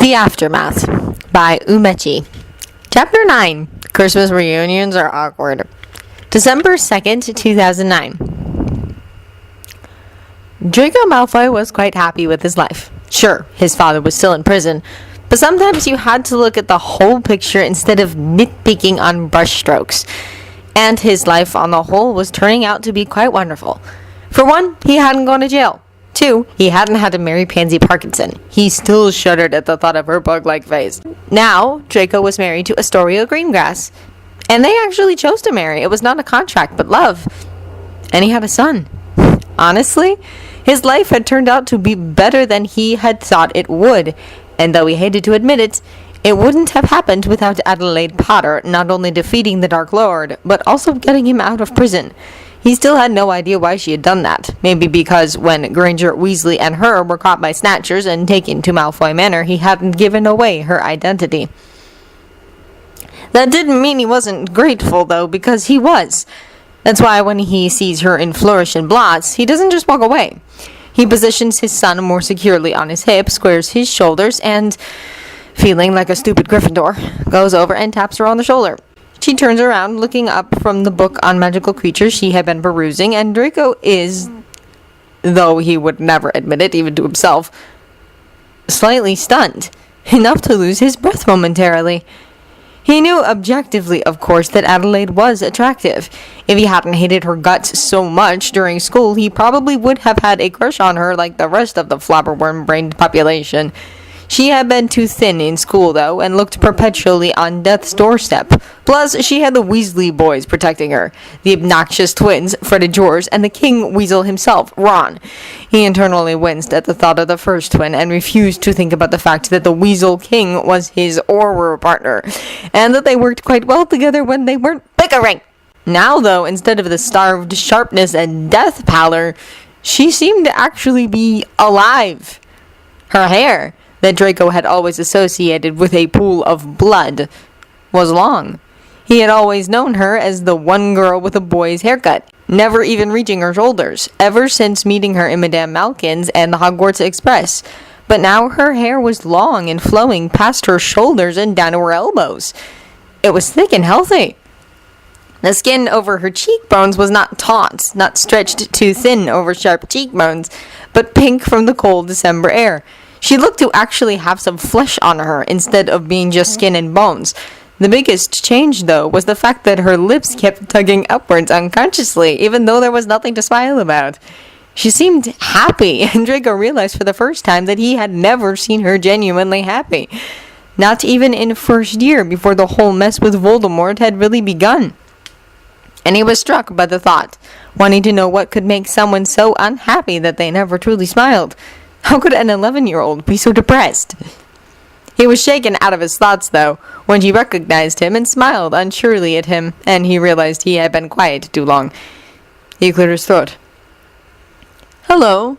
The Aftermath by Umechi. Chapter 9. Christmas reunions are awkward. December 2nd, 2009. Draco Malfoy was quite happy with his life. Sure, his father was still in prison, but sometimes you had to look at the whole picture instead of nitpicking on brushstrokes. And his life on the whole was turning out to be quite wonderful. For one, he hadn't gone to jail. 2, he hadn't had to marry Pansy Parkinson. He still shuddered at the thought of her bug-like face. Now, Draco was married to Astoria Greengrass. And they actually chose to marry. It was not a contract, but love. And he had a son. Honestly, his life had turned out to be better than he had thought it would. And though he hated to admit it, it wouldn't have happened without Adelaide Potter not only defeating the Dark Lord, but also getting him out of prison. He still had no idea why she had done that. Maybe because when Granger, Weasley, and her were caught by snatchers and taken to Malfoy Manor, he hadn't given away her identity. That didn't mean he wasn't grateful, though, because he was. That's why when he sees her in Flourish and Blots, he doesn't just walk away. He positions his son more securely on his hip, squares his shoulders, and, feeling like a stupid Gryffindor, goes over and taps her on the shoulder. She turns around, looking up from the book on magical creatures she had been perusing, and Draco is, though he would never admit it, even to himself, slightly stunned, enough to lose his breath momentarily. He knew objectively, of course, that Adelaide was attractive. If he hadn't hated her guts so much during school, he probably would have had a crush on her like the rest of the flabberworm-brained population. She had been too thin in school, though, and looked perpetually on death's doorstep. Plus, she had the Weasley boys protecting her. The obnoxious twins, Fred and George, and the King Weasel himself, Ron. He internally winced at the thought of the first twin, and refused to think about the fact that the Weasel King was his Auror partner, and that they worked quite well together when they weren't bickering. Now, though, instead of the starved sharpness and death pallor, she seemed to actually be alive. Her hair, that Draco had always associated with a pool of blood, was long. He had always known her as the one girl with a boy's haircut, never even reaching her shoulders, ever since meeting her in Madame Malkin's and the Hogwarts Express. But now her hair was long and flowing past her shoulders and down to her elbows. It was thick and healthy. The skin over her cheekbones was not taut, not stretched too thin over sharp cheekbones, but pink from the cold December air. She looked to actually have some flesh on her instead of being just skin and bones. The biggest change, though, was the fact that her lips kept tugging upwards unconsciously, even though there was nothing to smile about. She seemed happy, and Draco realized for the first time that he had never seen her genuinely happy. Not even in first year, before the whole mess with Voldemort had really begun. And he was struck by the thought, wanting to know what could make someone so unhappy that they never truly smiled. How could an 11-year-old be so depressed? He was shaken out of his thoughts, though, when she recognized him and smiled unsurely at him, and he realized he had been quiet too long. He cleared his throat. "Hello,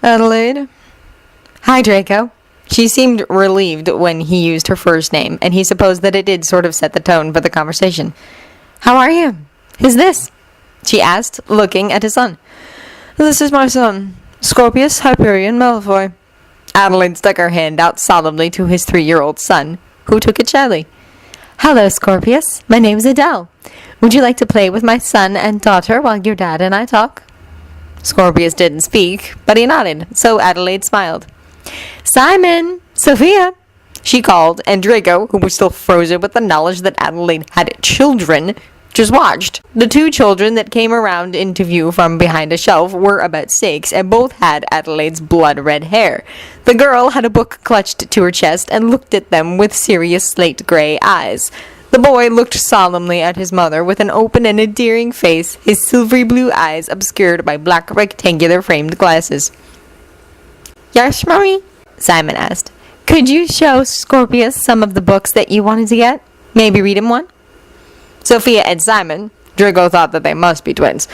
Adelaide." "Hi, Draco." She seemed relieved when he used her first name, and he supposed that it did sort of set the tone for the conversation. "How are you? Who's this?" she asked, looking at his son. "This is my son, Scorpius Hyperion Malfoy." Adelaide stuck her hand out solemnly to his 3-year-old son, who took it shyly. "Hello, Scorpius. My name's Adele. Would you like to play with my son and daughter while your dad and I talk?" Scorpius didn't speak, but he nodded, so Adelaide smiled. "Simon! Sofia!" she called, and Draco, who was still frozen with the knowledge that Adelaide had children, just watched. The 2 children that came around into view from behind a shelf were about 6, and both had Adelaide's blood-red hair. The girl had a book clutched to her chest and looked at them with serious slate-gray eyes. The boy looked solemnly at his mother with an open and endearing face, his silvery blue eyes obscured by black rectangular framed glasses. "Yes, Mommy?" Simon asked. "Could you show Scorpius some of the books that you wanted to get? Maybe read him one?" Sofia and Simon, Draco thought that they must be twins,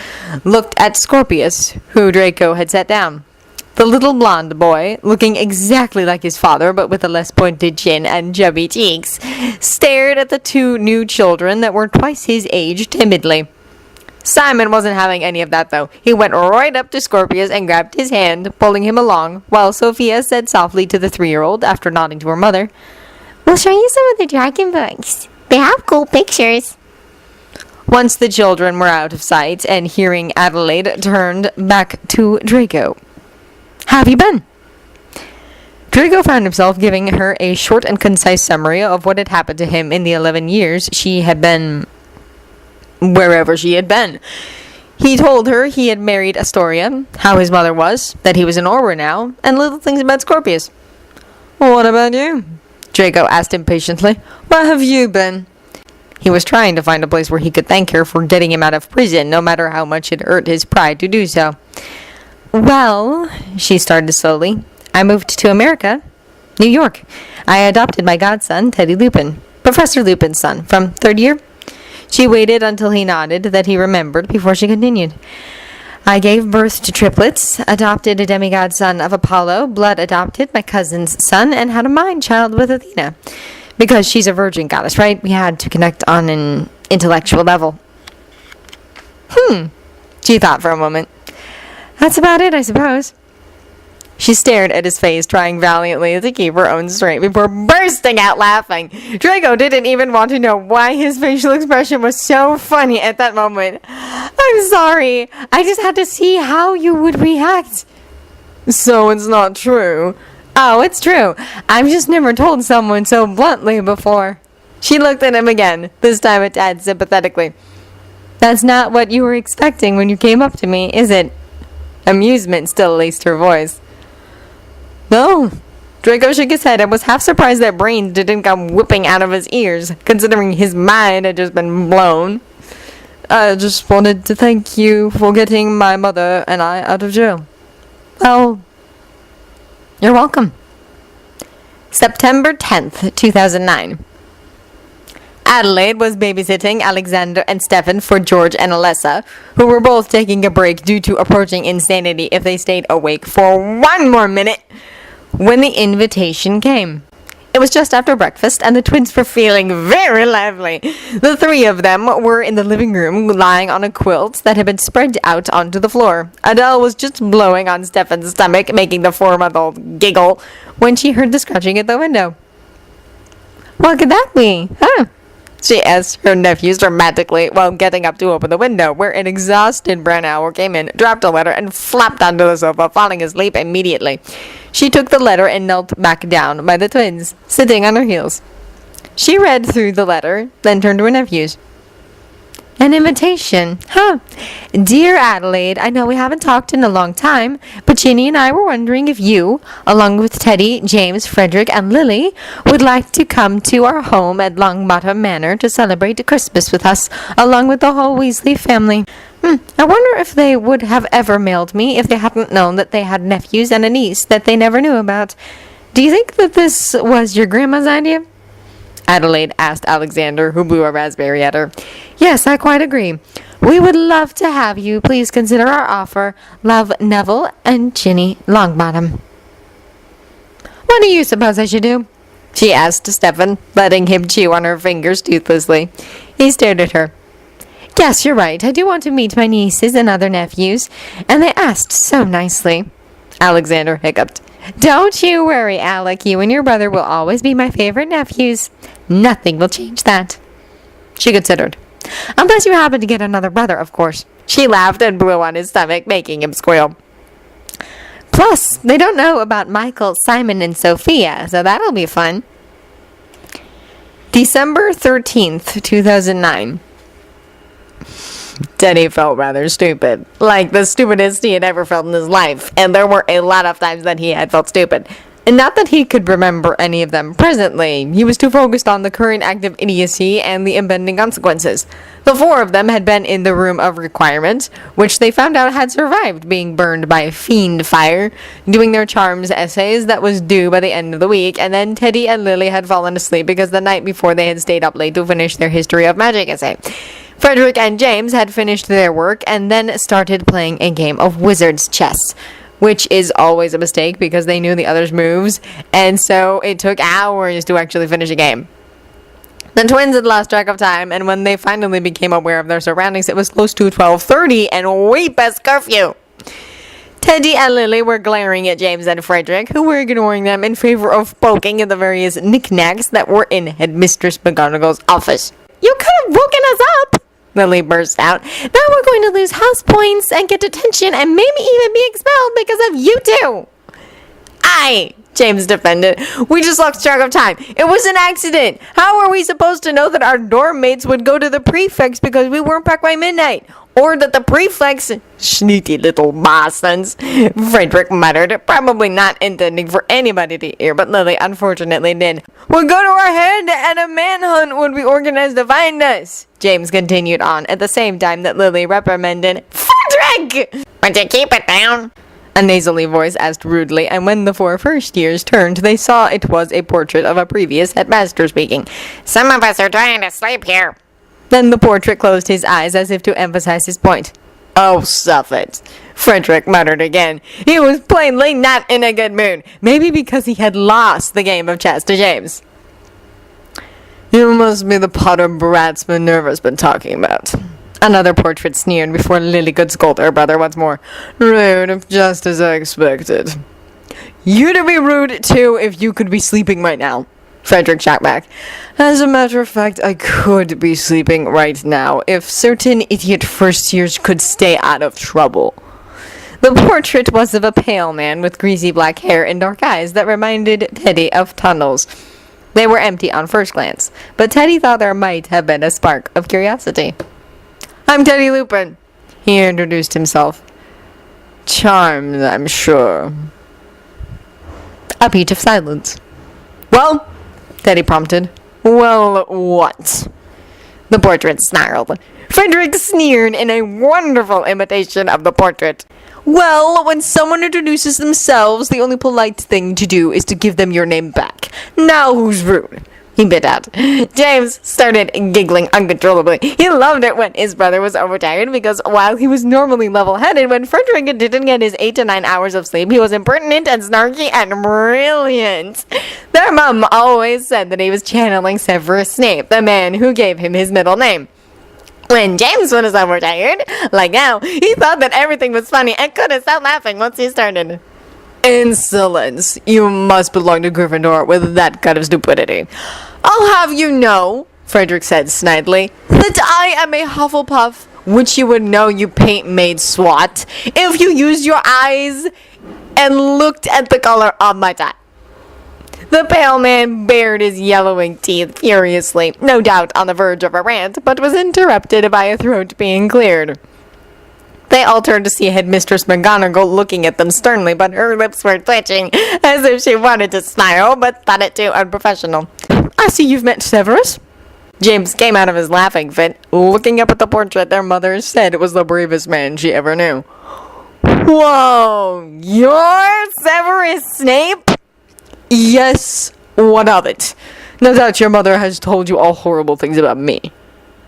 looked at Scorpius, who Draco had set down. The little blonde boy, looking exactly like his father but with a less pointed chin and chubby cheeks, stared at the 2 new children that were twice his age timidly. Simon wasn't having any of that, though. He went right up to Scorpius and grabbed his hand, pulling him along, while Sofia said softly to the 3-year-old, after nodding to her mother, "We'll show you some of the dragon books. They have cool pictures." Once the children were out of sight and hearing, Adelaide turned back to Draco. "How have you been?" Draco found himself giving her a short and concise summary of what had happened to him in the 11 years she had been wherever she had been. He told her he had married Astoria, how his mother was, that he was an Auror now, and little things about Scorpius. "What about you?" Draco asked impatiently. "Where have you been?" He was trying to find a place where he could thank her for getting him out of prison, no matter how much it hurt his pride to do so. "Well," she started slowly, "I moved to America, New York. I adopted my godson, Teddy Lupin, Professor Lupin's son, from 3rd year." She waited until he nodded that he remembered before she continued. "I gave birth to triplets, adopted a demigod son of Apollo, blood adopted my cousin's son, and had a mind child with Athena. Because she's a virgin goddess, right? We had to connect on an intellectual level." She thought for a moment. "That's about it, I suppose." She stared at his face, trying valiantly to keep her own straight before bursting out laughing. Draco didn't even want to know why his facial expression was so funny at that moment. "I'm sorry. I just had to see how you would react." "So it's not true?" "Oh, it's true. I've just never told someone so bluntly before." She looked at him again, this time a tad sympathetically. "That's not what you were expecting when you came up to me, is it?" Amusement still laced her voice. "No." Draco shook his head and was half surprised that brains didn't come whipping out of his ears, considering his mind had just been blown. "I just wanted to thank you for getting my mother and I out of jail." "Oh, you're welcome." September 10th, 2009. Adelaide was babysitting Alexander and Stefan for George and Alessa, who were both taking a break due to approaching insanity if they stayed awake for 1 more minute, when the invitation came. It was just after breakfast, and the twins were feeling very lively. The 3 of them were in the living room, lying on a quilt that had been spread out onto the floor. Adele was just blowing on Stefan's stomach, making the 4-month-old giggle, when she heard the scratching at the window. "What could that be? Huh?" she asked her nephews dramatically while getting up to open the window, where an exhausted brown owl came in, dropped a letter, and flopped onto the sofa, falling asleep immediately. She took the letter and knelt back down by the twins, sitting on her heels. She read through the letter, then turned to her nephews. "An invitation, huh? Dear Adelaide, I know we haven't talked in a long time, but Ginny and I were wondering if you, along with Teddy, James, Frederick, and Lily, would like to come to our home at Longbottom Manor to celebrate Christmas with us, along with the whole Weasley family. I wonder if they would have ever mailed me if they hadn't known that they had nephews and a niece that they never knew about. Do you think that this was your grandma's idea?" Adelaide asked Alexander, who blew a raspberry at her. "Yes, I quite agree. We would love to have you. Please consider our offer. Love, Neville and Ginny Longbottom." "What do you suppose I should do?" she asked Stefan, letting him chew on her fingers toothlessly. He stared at her. "Yes, you're right. I do want to meet my nieces and other nephews, and they asked so nicely." Alexander hiccuped. "Don't you worry, Alec. You and your brother will always be my favorite nephews. Nothing will change that." She considered. "Unless you happen to get another brother, of course." She laughed and blew on his stomach, making him squeal. "Plus, they don't know about Michael, Simon, and Sofia, so that'll be fun." December 13th, 2009. Teddy felt rather stupid, like the stupidest he had ever felt in his life, and there were a lot of times that he had felt stupid. And not that he could remember any of them presently. He was too focused on the current act of idiocy and the impending consequences. The 4 of them had been in the room of requirement, which they found out had survived being burned by fiend fire, doing their charms essays that was due by the end of the week, and then Teddy and Lily had fallen asleep because the night before they had stayed up late to finish their history of magic essay. Frederick and James had finished their work and then started playing a game of wizard's chess, which is always a mistake because they knew the other's moves, and so it took hours to actually finish a game. The twins had lost track of time, and when they finally became aware of their surroundings, it was close to 12:30 and way past curfew. Teddy and Lily were glaring at James and Frederick, who were ignoring them in favor of poking at the various knickknacks that were in Headmistress McGonagall's office. You could have woken us up, Lily burst out. Now we're going to lose house points and get detention and maybe even be expelled because of you two. Aye, James defended. We just lost track of time. It was an accident. How are we supposed to know that our dorm mates would go to the prefects because we weren't back by midnight? Or that the prefects, sneaky little bastards, Frederick muttered, probably not intending for anybody to hear, but Lily unfortunately did, would go to our head and a manhunt would be organized to find us. James continued on at the same time that Lily reprimanded, Frederick! Would you keep it down? A nasally voice asked rudely, and when the 4 first years turned, they saw it was a portrait of a previous headmaster speaking. Some of us are trying to sleep here. Then the portrait closed his eyes as if to emphasize his point. Oh, stuff it, Frederick muttered again. He was plainly not in a good mood, maybe because he had lost the game of chess to James. You must be the Potter brats Minerva's been talking about. Another portrait sneered before Lily could scold her brother once more. Rude, just as I expected. You'd be rude, too, if you could be sleeping right now, Frederick shot back. As a matter of fact, I could be sleeping right now if certain idiot first years could stay out of trouble. The portrait was of a pale man with greasy black hair and dark eyes that reminded Teddy of tunnels. They were empty on first glance, but Teddy thought there might have been a spark of curiosity. I'm Teddy Lupin, he introduced himself. Charmed, I'm sure. A beat of silence. Well, Teddy prompted. Well, what? The portrait snarled. Frederick sneered in a wonderful imitation of the portrait. Well, when someone introduces themselves, the only polite thing to do is to give them your name back. Now who's rude? He bit out. James started giggling uncontrollably. He loved it when his brother was overtired because while he was normally level-headed, when Frederick didn't get his 8 to 9 hours of sleep, he was impertinent and snarky and brilliant. Their mom always said that he was channeling Severus Snape, the man who gave him his middle name. When James was overtired, like now, he thought that everything was funny and couldn't stop laughing once he started. Insolence. You must belong to Gryffindor with that kind of stupidity. I'll have you know, Frederick said snidely, that I am a Hufflepuff, which you would know, you paint-made swat, if you used your eyes and looked at the color of my tie. The pale man bared his yellowing teeth furiously, no doubt on the verge of a rant, but was interrupted by a throat being cleared. They all turned to see Headmistress McGonagall looking at them sternly, but her lips were twitching, as if she wanted to smile, but thought it too unprofessional. I see you've met Severus. James came out of his laughing fit, looking up at the portrait their mother said was the bravest man she ever knew. Whoa, you're Severus Snape? Yes, what of it? No doubt your mother has told you all horrible things about me.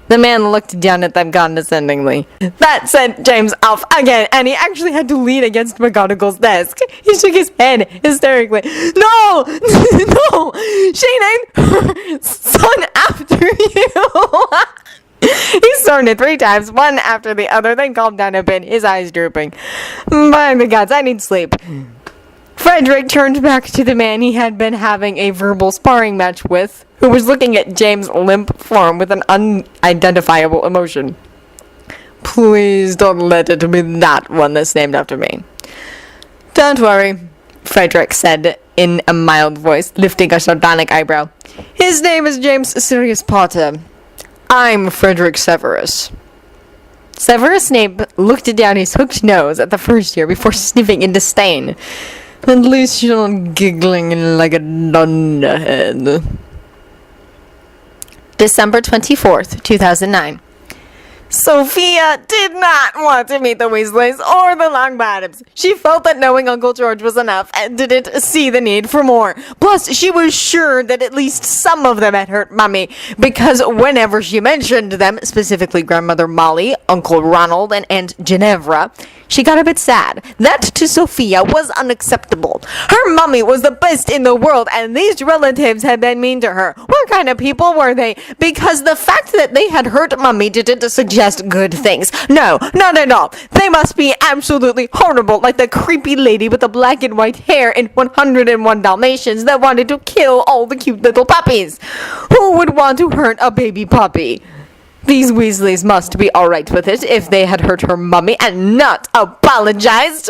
The man looked down at them condescendingly. That sent James off again, and he actually had to lean against McGonagall's desk. He shook his head hysterically. No! No! She named her son after you! He snorted 3 times, one after the other, then calmed down a bit, his eyes drooping. By the gods, I need sleep. Frederick turned back to the man he had been having a verbal sparring match with, who was looking at James' limp form with an unidentifiable emotion. Please don't let it be that one that's named after me. Don't worry, Frederick said in a mild voice, lifting a sardonic eyebrow. His name is James Sirius Potter. I'm Frederick Severus. Severus Snape looked down his hooked nose at the first year before sniffing in disdain. At least you're not giggling like a dunderhead. December 24th, 2009. Sofia did not want to meet the Weasleys or the Longbottoms. She felt that knowing Uncle George was enough and didn't see the need for more. Plus, she was sure that at least some of them had hurt Mummy, because whenever she mentioned them, specifically Grandmother Molly, Uncle Ronald, and Aunt Ginevra, she got a bit sad. That to Sofia was unacceptable. Her mummy was the best in the world, and these relatives had been mean to her. What kind of people were they? Because the fact that they had hurt Mummy didn't suggest good things. No, not at all. They must be absolutely horrible, like the creepy lady with the black and white hair in 101 Dalmatians that wanted to kill all the cute little puppies. Who would want to hurt a baby puppy? These Weasleys must be alright with it if they had hurt her Mummy and not apologized.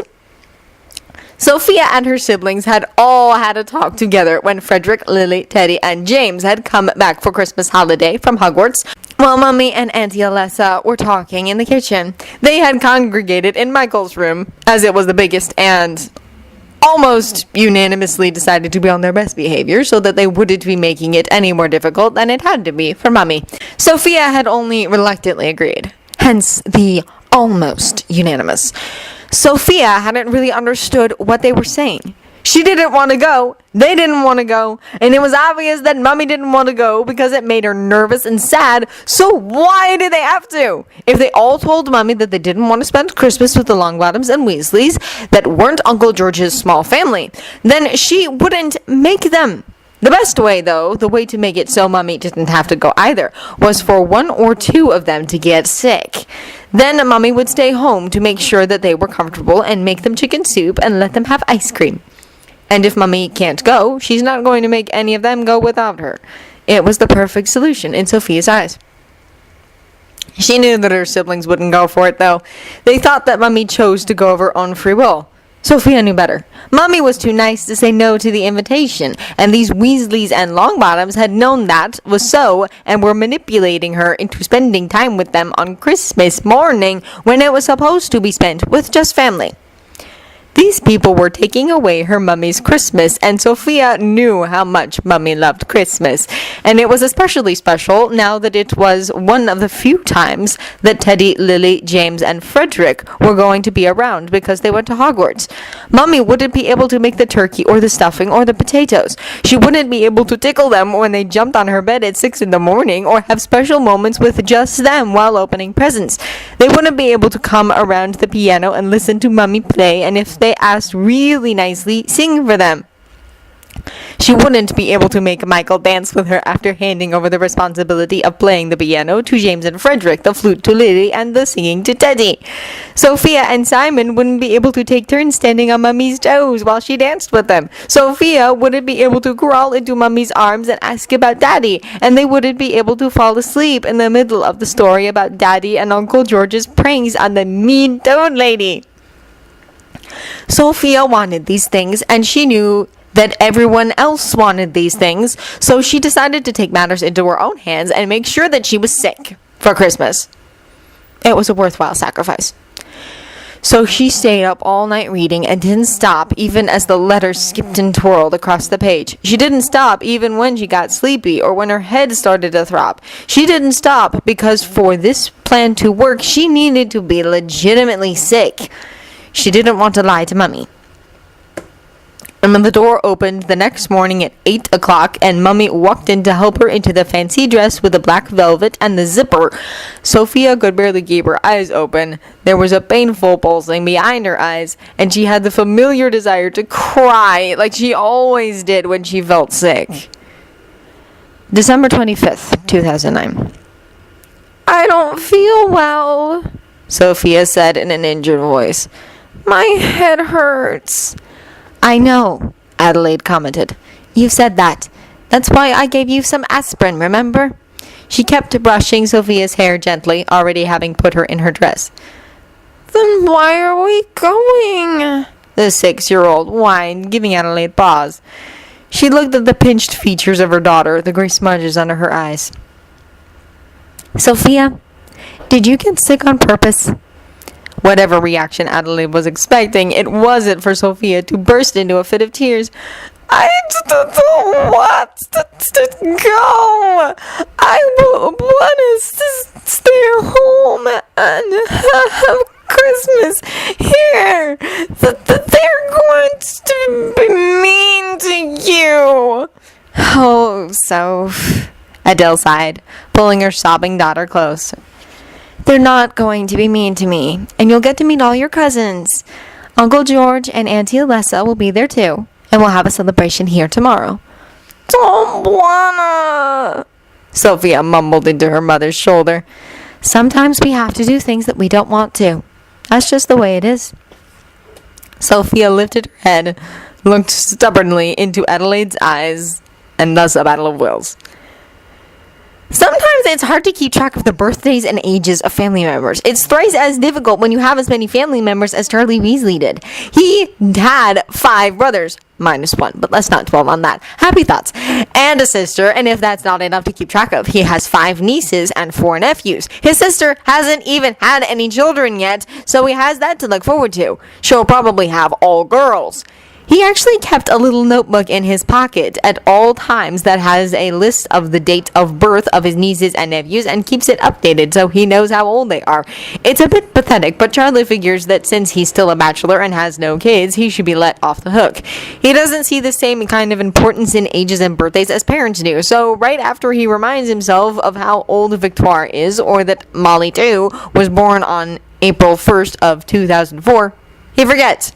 Sophia and her siblings had all had a talk together when Frederick, Lily, Teddy, and James had come back for Christmas holiday from Hogwarts. While Mummy and Auntie Alessa were talking in the kitchen, they had congregated in Michael's room, as it was the biggest, and almost unanimously decided to be on their best behavior so that they wouldn't be making it any more difficult than it had to be for Mummy. Sophia had only reluctantly agreed, hence the almost unanimous. Sophia hadn't really understood what they were saying. She didn't want to go, they didn't want to go, and it was obvious that Mummy didn't want to go because it made her nervous and sad, so why did they have to? If they all told Mummy that they didn't want to spend Christmas with the Longbottoms and Weasleys that weren't Uncle George's small family, then she wouldn't make them. The best way, though, the way to make it so Mummy didn't have to go either, was for one or two of them to get sick. Then Mummy would stay home to make sure that they were comfortable and make them chicken soup and let them have ice cream. And if Mummy can't go, she's not going to make any of them go without her. It was the perfect solution in Sophia's eyes. She knew that her siblings wouldn't go for it, though. They thought that Mummy chose to go of her own free will. Sophia knew better. Mummy was too nice to say no to the invitation, and these Weasleys and Longbottoms had known that was so and were manipulating her into spending time with them on Christmas morning when it was supposed to be spent with just family. These people were taking away her Mummy's Christmas, and Sophia knew how much Mummy loved Christmas. And it was especially special now that it was one of the few times that Teddy, Lily, James, and Frederick were going to be around because they went to Hogwarts. Mummy wouldn't be able to make the turkey or the stuffing or the potatoes. She wouldn't be able to tickle them when they jumped on her bed at 6 in the morning or have special moments with just them while opening presents. They wouldn't be able to come around the piano and listen to Mummy play, and if they asked really nicely, sing for them. She wouldn't be able to make Michael dance with her after handing over the responsibility of playing the piano to James and Frederick, the flute to Lily, and the singing to Teddy. Sophia and Simon wouldn't be able to take turns standing on Mummy's toes while she danced with them. Sophia wouldn't be able to crawl into Mummy's arms and ask about Daddy, and they wouldn't be able to fall asleep in the middle of the story about Daddy and Uncle George's pranks on the mean toad lady. Sophia wanted these things, and she knew that everyone else wanted these things, so she decided to take matters into her own hands and make sure that she was sick for Christmas. It was a worthwhile sacrifice. So she stayed up all night reading and didn't stop even as the letters skipped and twirled across the page. She didn't stop even when she got sleepy or when her head started to throb. She didn't stop because for this plan to work, she needed to be legitimately sick. She didn't want to lie to Mummy. And when the door opened the next morning at 8 o'clock and Mummy walked in to help her into the fancy dress with the black velvet and the zipper, Sophia could barely keep her eyes open. There was a painful pulsing behind her eyes, and she had the familiar desire to cry like she always did when she felt sick. December 25th, 2009. I don't feel well, Sophia said in an injured voice. My head hurts. I know, Adelaide commented. You said that. That's why I gave you some aspirin, remember? She kept brushing Sophia's hair gently, already having put her in her dress. Then why are we going? The 6-year-old whined, giving Adelaide pause. She looked at the pinched features of her daughter, the gray smudges under her eyes. Sophia, did you get sick on purpose? Whatever reaction Adelaide was expecting, it wasn't for Sophia to burst into a fit of tears. I don't want to go. I want to stay home and have Christmas here. They're going to be mean to you. Oh, Soph, Adele sighed, pulling her sobbing daughter close. They're not going to be mean to me, and you'll get to meet all your cousins. Uncle George and Auntie Alessa will be there too, and we'll have a celebration here tomorrow. don't wanna, Sofia mumbled into her mother's shoulder. Sometimes we have to do things that we don't want to. That's just the way it is. Sofia lifted her head, looked stubbornly into Adelaide's eyes, and thus a battle of wills. Sometimes it's hard to keep track of the birthdays and ages of family members. It's thrice as difficult when you have as many family members as Charlie Weasley did. He had 5 brothers, minus 1, but let's not dwell on that. Happy thoughts. And a sister, and if that's not enough to keep track of, he has 5 nieces and 4 nephews. His sister hasn't even had any children yet, so he has that to look forward to. She'll probably have all girls. He actually kept a little notebook in his pocket at all times that has a list of the date of birth of his nieces and nephews and keeps it updated so he knows how old they are. It's a bit pathetic, but Charlie figures that since he's still a bachelor and has no kids, he should be let off the hook. He doesn't see the same kind of importance in ages and birthdays as parents do, so right after he reminds himself of how old Victoire is, or that Molly too was born on April 1st of 2004, he forgets.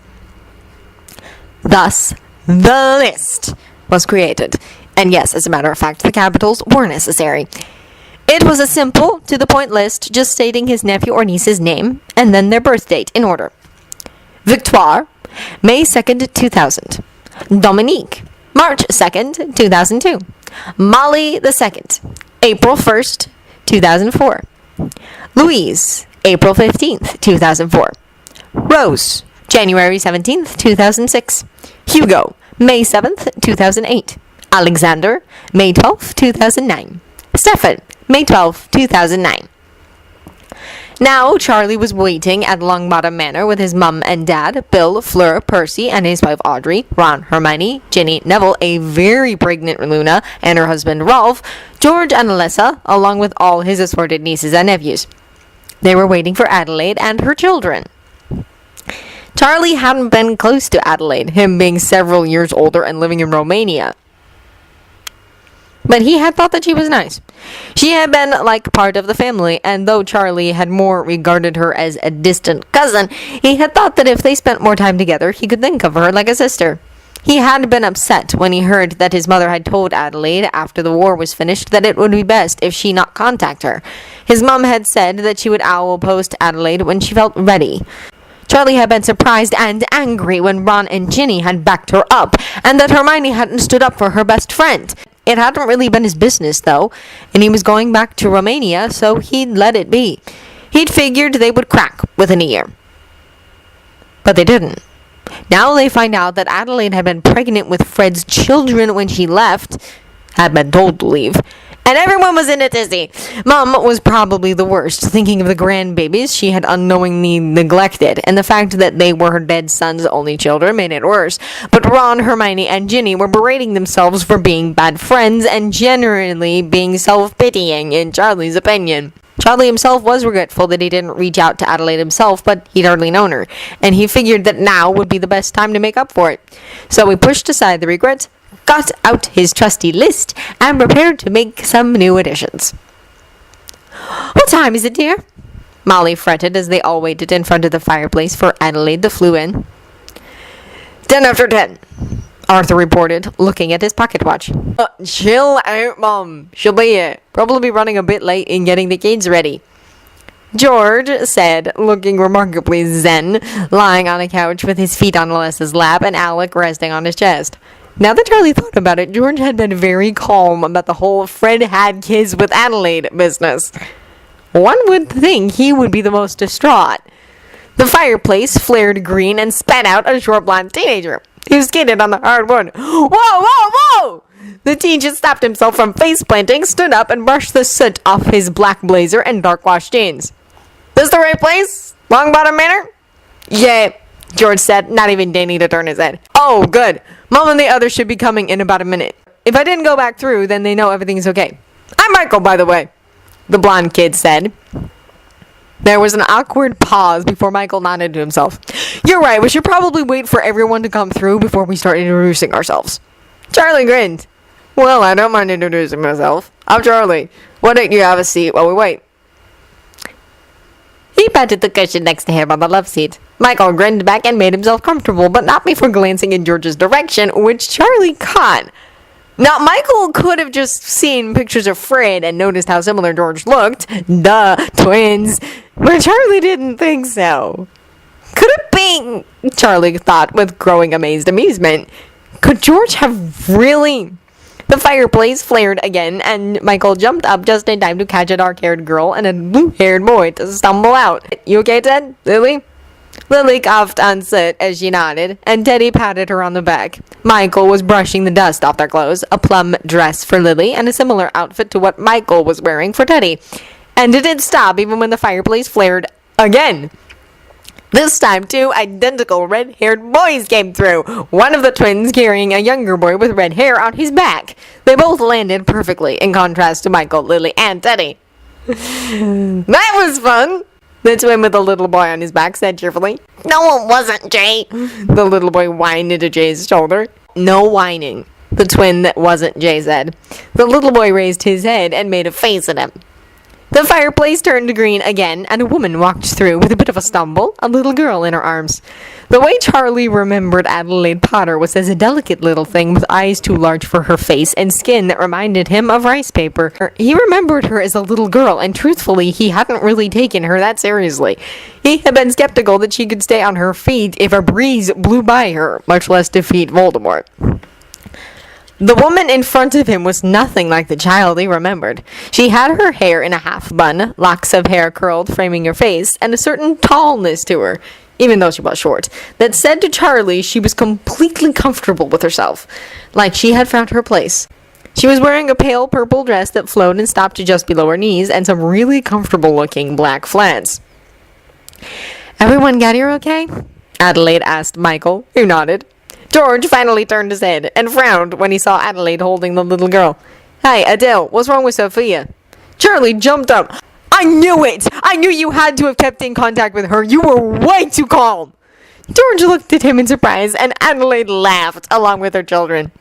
Thus, the list was created. And yes, as a matter of fact, the capitals were necessary. It was a simple, to-the-point list, just stating his nephew or niece's name, and then their birth date in order. Victoire, May 2nd, 2000. Dominique, March 2nd, 2002. Molly the 2nd, April 1st, 2004. Louise, April 15th, 2004. Rose, January 17th, 2006. Hugo, May 7th, 2008. Alexander, May 12th, 2009. Stefan, May 12th, 2009. Now, Charlie was waiting at Longbottom Manor with his mum and dad, Bill, Fleur, Percy, and his wife Audrey, Ron, Hermione, Ginny, Neville, a very pregnant Luna, and her husband Rolf, George and Alyssa, along with all his assorted nieces and nephews. They were waiting for Adelaide and her children. Charlie hadn't been close to Adelaide, him being several years older and living in Romania. But he had thought that she was nice. She had been like part of the family, and though Charlie had more regarded her as a distant cousin, he had thought that if they spent more time together, he could think of her like a sister. He had been upset when he heard that his mother had told Adelaide after the war was finished that it would be best if she not contact her. His mum had said that she would owl post Adelaide when she felt ready. Charlie had been surprised and angry when Ron and Ginny had backed her up, and that Hermione hadn't stood up for her best friend. It hadn't really been his business, though, and he was going back to Romania, so he'd let it be. He'd figured they would crack within a year. But they didn't. Now they find out that Adelaide had been pregnant with Fred's children when she left, had been told to leave, and everyone was in a tizzy. Mom was probably the worst, thinking of the grandbabies she had unknowingly neglected, and the fact that they were her dead son's only children made it worse. But Ron, Hermione, and Ginny were berating themselves for being bad friends and generally being self-pitying, in Charlie's opinion. Charlie himself was regretful that he didn't reach out to Adelaide himself, but he'd hardly known her, and he figured that now would be the best time to make up for it. So he pushed aside the regrets, got out his trusty list, and prepared to make some new additions. "What time is it, dear?" Molly fretted as they all waited in front of the fireplace for Adelaide to flew in. 10 after 10, Arthur reported, looking at his pocket watch. Chill out, Mom. She'll be probably running a bit late in getting the kids ready," George said, looking remarkably zen, lying on a couch with his feet on Alyssa's lap and Alec resting on his chest. Now that Charlie thought about it, George had been very calm about the whole Fred had kids with Adelaide business. One would think he would be the most distraught. The fireplace flared green and spat out a short blonde teenager who skated on the hardwood. "Whoa, whoa, whoa!" The teen just stopped himself from face-planting, stood up, and brushed the soot off his black blazer and dark-washed jeans. "This the right place? Longbottom Manor?" "Yeah," George said, not even deigning to turn his head. "Oh, good. Mom and the others should be coming in about a minute. If I didn't go back through, then they know everything's okay. I'm Michael, by the way," the blonde kid said. There was an awkward pause before Michael nodded to himself. "You're right, we should probably wait for everyone to come through before we start introducing ourselves." Charlie grinned. "Well, I don't mind introducing myself. I'm Charlie. Why don't you have a seat while we wait?" He patted the cushion next to him on the love seat. Michael grinned back and made himself comfortable, but not before glancing in George's direction, which Charlie caught. Now, Michael could have just seen pictures of Fred and noticed how similar George looked. Duh, twins. But Charlie didn't think so. Could it be, Charlie thought with growing amazed amusement, could George have really... The fireplace flared again, and Michael jumped up just in time to catch a dark-haired girl and a blue-haired boy to stumble out. You okay, Ted? Lily? Lily coughed unset as she nodded, and Teddy patted her on the back. Michael was brushing the dust off their clothes, a plum dress for Lily, and a similar outfit to what Michael was wearing for Teddy. And it didn't stop even when the fireplace flared again. This time, two identical red-haired boys came through, one of the twins carrying a younger boy with red hair on his back. They both landed perfectly, in contrast to Michael, Lily, and Teddy. That was fun, the twin with the little boy on his back said cheerfully. No, it wasn't, Jay. The little boy whined into Jay's shoulder. No whining, the twin that wasn't Jay said. The little boy raised his head and made a face at him. The fireplace turned green again, and a woman walked through with a bit of a stumble, a little girl in her arms. The way Charlie remembered Adelaide Potter was as a delicate little thing with eyes too large for her face and skin that reminded him of rice paper. He remembered her as a little girl, and truthfully, he hadn't really taken her that seriously. He had been skeptical that she could stay on her feet if a breeze blew by her, much less defeat Voldemort. The woman in front of him was nothing like the child he remembered. She had her hair in a half bun, locks of hair curled framing her face, and a certain tallness to her, even though she was short, that said to Charlie she was completely comfortable with herself, like she had found her place. She was wearing a pale purple dress that flowed and stopped to just below her knees, and some really comfortable-looking black flats. "Everyone get here okay?" Adelaide asked Michael, who nodded. George finally turned his head and frowned when he saw Adelaide holding the little girl. "Hey, Adele, what's wrong with Sofia?" Charlie jumped up. "I knew it! I knew you had to have kept in contact with her. You were way too calm!" George looked at him in surprise, and Adelaide laughed along with her children.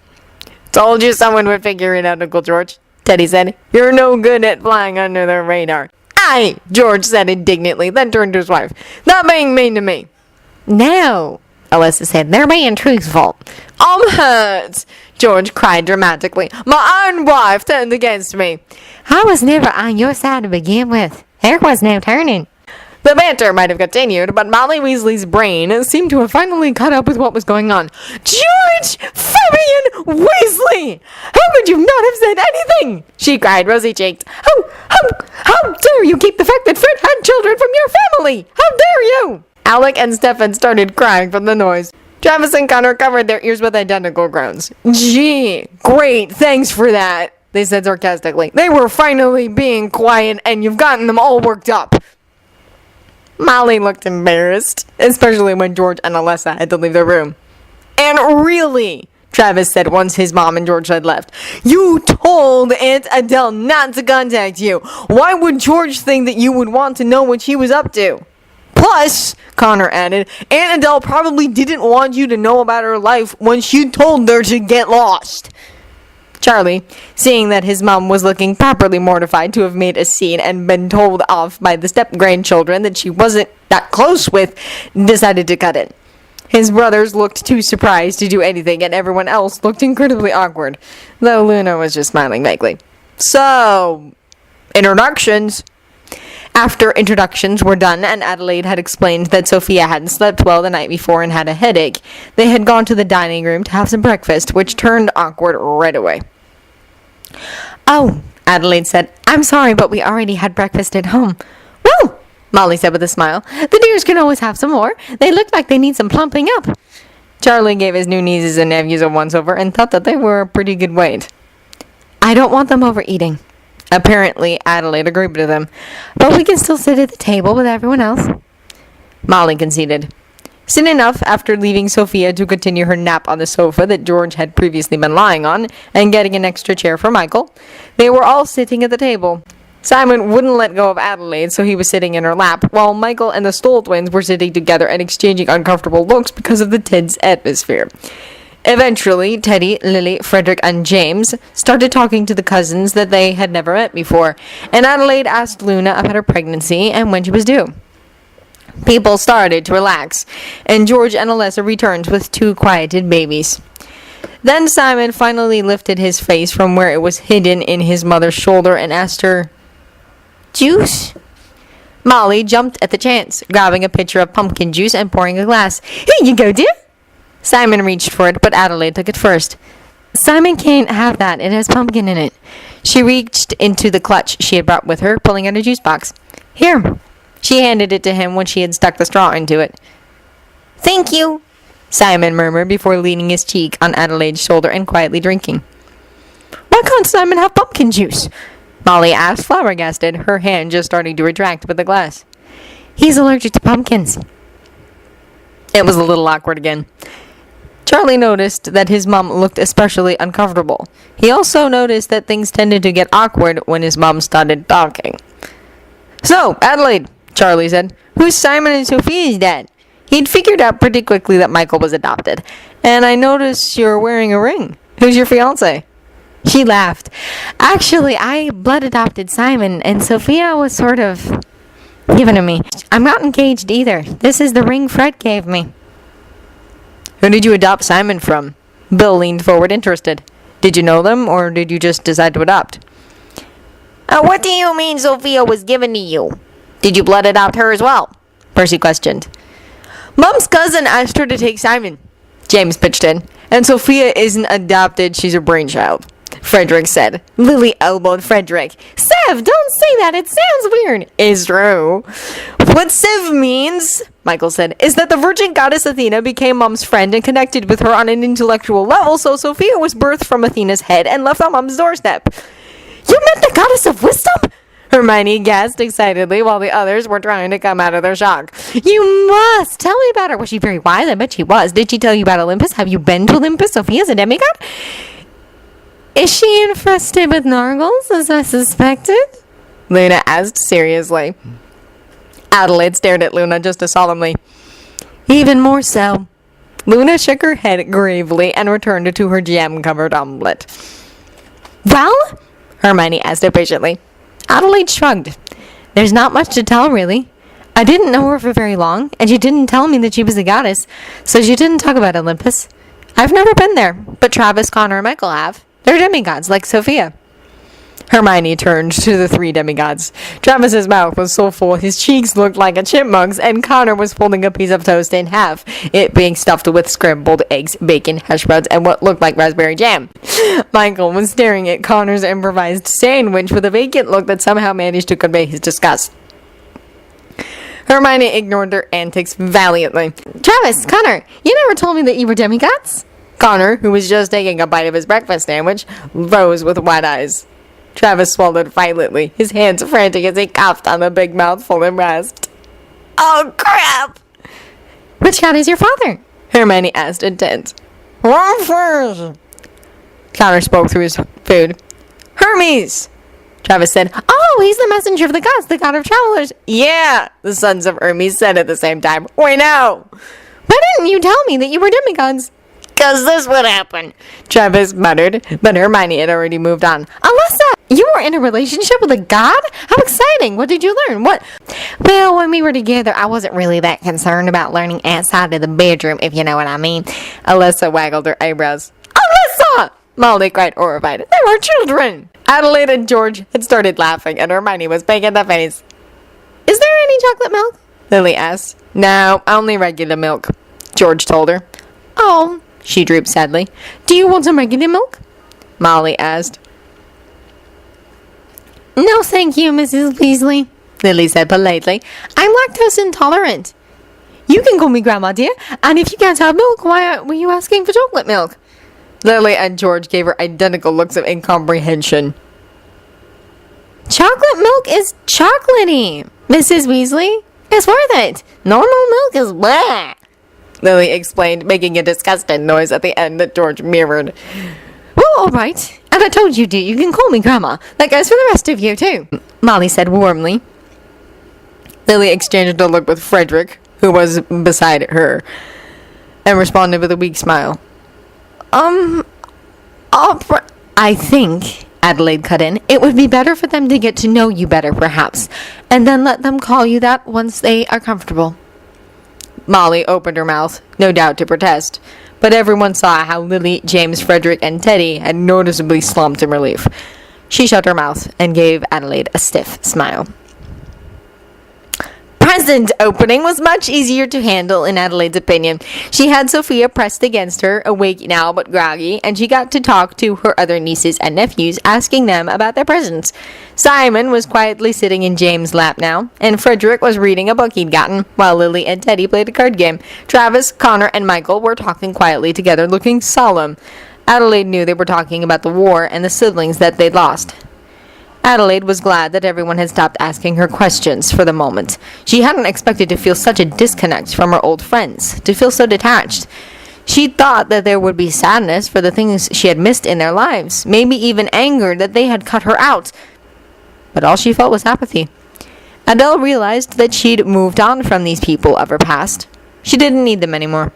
"Told you someone would figure it out, Uncle George," Teddy said. "You're no good at flying under the radar." "Aye," George said indignantly, then turned to his wife. "Not being mean to me." No, Alyssa said. They're being truthful. "I'm hurt," George cried dramatically. "My own wife turned against me." I was never on your side to begin with. There was no turning. The banter might have continued, but Molly Weasley's brain seemed to have finally caught up with what was going on. "George Fabian Weasley! How could you not have said anything?" she cried, rosy-cheeked. How dare you keep the fact that Fred had children from your family? How dare you?" Alec and Stefan started crying from the noise. Travis and Connor covered their ears with identical groans. "Gee, great, thanks for that," they said sarcastically. "They were finally being quiet, and you've gotten them all worked up." Molly looked embarrassed, especially when George and Alessa had to leave the room. "And really," Travis said once his mom and George had left, "you told Aunt Adele not to contact you. Why would George think that you would want to know what she was up to? Plus," Connor added, "Aunt Adele probably didn't want you to know about her life when she told her to get lost." Charlie, seeing that his mom was looking properly mortified to have made a scene and been told off by the step-grandchildren that she wasn't that close with, decided to cut it. His brothers looked too surprised to do anything, and everyone else looked incredibly awkward, though Luna was just smiling vaguely. "So, introductions." After introductions were done and Adelaide had explained that Sofia hadn't slept well the night before and had a headache, they had gone to the dining room to have some breakfast, which turned awkward right away. "Oh," Adelaide said, "I'm sorry, but we already had breakfast at home." "Well," Molly said with a smile, "the dears can always have some more. They look like they need some plumping up." Charlie gave his new nieces and nephews a once-over and thought that they were a pretty good weight. "I don't want them overeating." Apparently, Adelaide agreed with him. "But we can still sit at the table with everyone else." Molly conceded. Soon enough, after leaving Sofia to continue her nap on the sofa that George had previously been lying on, and getting an extra chair for Michael, they were all sitting at the table. Simon wouldn't let go of Adelaide, so he was sitting in her lap, while Michael and the Stoll twins were sitting together and exchanging uncomfortable looks because of the tense atmosphere. Eventually, Teddy, Lily, Frederick, and James started talking to the cousins that they had never met before, and Adelaide asked Luna about her pregnancy and when she was due. People started to relax, and George and Alessa returned with two quieted babies. Then Simon finally lifted his face from where it was hidden in his mother's shoulder and asked her, "Juice?" Molly jumped at the chance, grabbing a pitcher of pumpkin juice and pouring a glass. "Here you go, dear." Simon reached for it, but Adelaide took it first. "Simon can't have that. It has pumpkin in it." She reached into the clutch she had brought with her, pulling out a juice box. "Here." She handed it to him when she had stuck the straw into it. "Thank you," Simon murmured before leaning his cheek on Adelaide's shoulder and quietly drinking. "Why can't Simon have pumpkin juice?" Molly asked, flabbergasted, her hand just starting to retract with the glass. "He's allergic to pumpkins." It was a little awkward again. Charlie noticed that his mom looked especially uncomfortable. He also noticed that things tended to get awkward when his mom started talking. "So, Adelaide," Charlie said, "who's Simon and Sofia's dad?" He'd figured out pretty quickly that Michael was adopted. "And I noticed you're wearing a ring. Who's your fiancé?" She laughed. "Actually, I blood adopted Simon, and Sofia was sort of given to me. I'm not engaged either. This is the ring Fred gave me." "Who did you adopt Simon from?" Bill leaned forward, interested. "Did you know them, or did you just decide to adopt?" What do you mean Sofia was given to you? Did you blood adopt her as well?" Percy questioned. "Mom's cousin asked her to take Simon," James pitched in. "And Sofia isn't adopted, she's a brainchild," Frederick said. Lily elbowed Frederick. "Sev, don't say that. It sounds weird." "It's true. What Sev means," Michael said, "is that the virgin goddess Athena became Mom's friend and connected with her on an intellectual level, so Sofia was birthed from Athena's head and left on Mom's doorstep." "You meant the goddess of wisdom?" Hermione gasped excitedly while the others were trying to come out of their shock. "You must tell me about her. Was she very wise? I bet she was. Did she tell you about Olympus? Have you been to Olympus? Sophia's a demigod." "Is she infested with Nargles, as I suspected?" Luna asked seriously. Adelaide stared at Luna just as solemnly. "Even more so." Luna shook her head gravely and returned to her jam-covered omelet. "Well?" Hermione asked impatiently. Adelaide shrugged. "There's not much to tell, really. I didn't know her for very long, and she didn't tell me that she was a goddess, so she didn't talk about Olympus. I've never been there, but Travis, Connor, and Michael have. They're demigods, like Sofia." Hermione turned to the three demigods. Travis's mouth was so full his cheeks looked like a chipmunk's, and Connor was folding a piece of toast in half, it being stuffed with scrambled eggs, bacon, hash browns, and what looked like raspberry jam. Michael was staring at Connor's improvised sandwich with a vacant look that somehow managed to convey his disgust. Hermione ignored their antics valiantly. "Travis, Connor, you never told me that you were demigods." Connor, who was just taking a bite of his breakfast sandwich, rose with wide eyes. Travis swallowed violently, his hands frantic as he coughed on the big mouthful and rasped. "Oh, crap!" "Which god is your father?" Hermione asked, intense. "Connor spoke through his food. "Hermes!" Travis said. "Oh, he's the messenger of the gods, the god of travelers." "Yeah!" the sons of Hermes said at the same time. "We know!" "Why didn't you tell me that you were demigods?" "'Cause this would happen," Travis muttered, but Hermione had already moved on. "Alyssa, you were in a relationship with a god? How exciting! What did you learn? What?" "Well, when we were together, I wasn't really that concerned about learning outside of the bedroom, if you know what I mean." Alyssa waggled her eyebrows. "Alyssa!" Molly cried, horrified. "There are children!" Adelaide and George had started laughing, and Hermione was pink in the face. "Is there any chocolate milk?" Lily asked. "No, only regular milk," George told her. "Oh," she drooped sadly. "Do you want some regular milk?" Molly asked. "No, thank you, Mrs. Weasley," Lily said politely. "I'm lactose intolerant." "You can call me Grandma, dear, and if you can't have milk, why were you asking for chocolate milk?" Lily and George gave her identical looks of incomprehension. "Chocolate milk is chocolatey, Mrs. Weasley. It's worth it. Normal milk is bleh," Lily explained, making a disgusted noise at the end that George mirrored. "Well, all right. And I told you, dear, you can call me Grandma. That goes for the rest of you, too," Molly said warmly. Lily exchanged a look with Frederick, who was beside her, and responded with a weak smile. I think," Adelaide cut in, "it would be better for them to get to know you better, perhaps, and then let them call you that once they are comfortable." Molly opened her mouth, no doubt to protest, but everyone saw how Lily, James, Frederick, and Teddy had noticeably slumped in relief. She shut her mouth and gave Adelaide a stiff smile. Present opening was much easier to handle, in Adelaide's opinion. She had Sofia pressed against her, awake now but groggy, and she got to talk to her other nieces and nephews, asking them about their presents. Simon was quietly sitting in James' lap now, and Frederick was reading a book he'd gotten, while Lily and Teddy played a card game. Travis, Connor, and Michael were talking quietly together, looking solemn. Adelaide knew they were talking about the war and the siblings that they'd lost. Adelaide was glad that everyone had stopped asking her questions for the moment. She hadn't expected to feel such a disconnect from her old friends, to feel so detached. She'd thought that there would be sadness for the things she had missed in their lives, maybe even anger that they had cut her out. But all she felt was apathy. Adele realized that she'd moved on from these people of her past. She didn't need them anymore.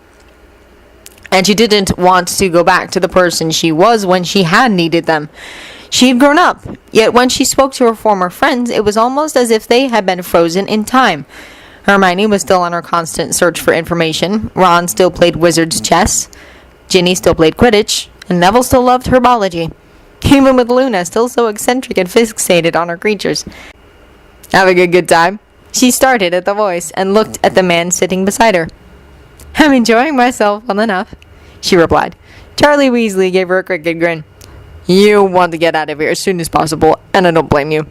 And she didn't want to go back to the person she was when she had needed them. She had grown up, yet when she spoke to her former friends, it was almost as if they had been frozen in time. Hermione was still on her constant search for information, Ron still played wizard's chess, Ginny still played Quidditch, and Neville still loved herbology, even with Luna still so eccentric and fixated on her creatures. Having a good time? She started at the voice and looked at the man sitting beside her. I'm enjoying myself well enough, she replied. Charlie Weasley gave her a crooked grin. You want to get out of here as soon as possible, and I don't blame you.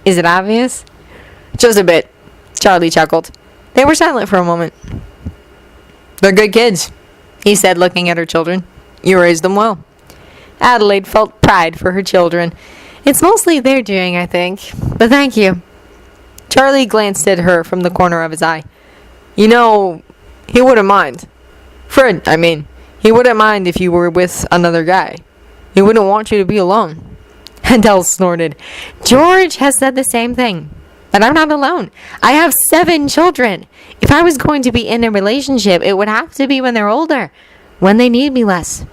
Is it obvious? Just a bit, Charlie chuckled. They were silent for a moment. They're good kids, he said, looking at her children. You raised them well. Adelaide felt pride for her children. It's mostly their doing, I think, but thank you. Charlie glanced at her from the corner of his eye. You know, he wouldn't mind. Fred, I mean, he wouldn't mind if you were with another guy. He wouldn't want you to be alone. Adele snorted. George has said the same thing. But I'm not alone. I have 7 children. If I was going to be in a relationship, it would have to be when they're older. When they need me less.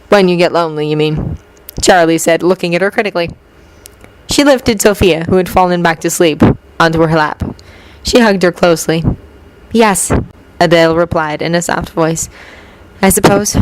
When you get lonely, you mean? Charlie said, looking at her critically. She lifted Sofia, who had fallen back to sleep, onto her lap. She hugged her closely. Yes, Adele replied in a soft voice. I suppose.